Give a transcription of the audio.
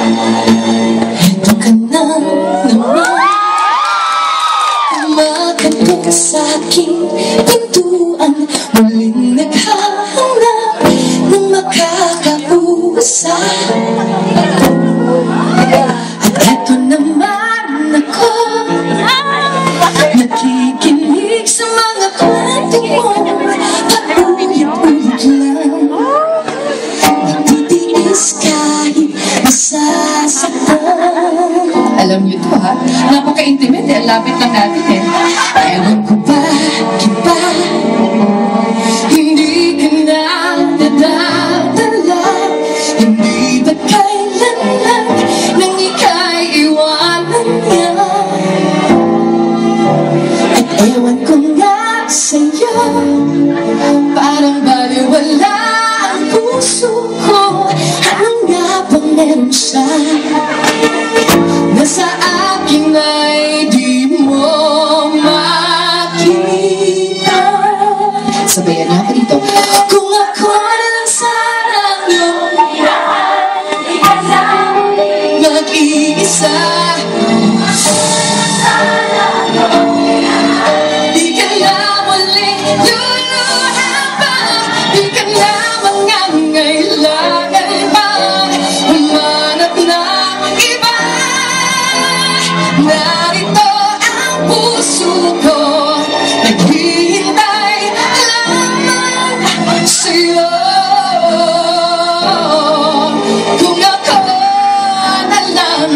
Ito ka na naman, makatok sa aking pintuan, muling naghahanap ng makakausap. At ito naman ako, nakikinig sa mga kwento mo, paulit-ulit lang, nagtitiis kahit masasaktan. Alam niyo to ha, napaka-intimate eh, lapit lang natin eh. Ewan ko ba, iba, hindi ka na nadadala, hindi ba kailanman nang ika'y iwanan niya? At ewan ko nga sa'yo, parang baliwala ang puso ko. Ano nga bang meron siya na sa akin ay di mo makita? Sabayan niyo ako dito. Kung ako na lang sana ang iyong mag-iisa, di ka na muling luluha pa, di ka na mangangailangan pa humanap ng iba. Narito ang puso ko, naghihintay lamang sa'yo. Kung ako na lang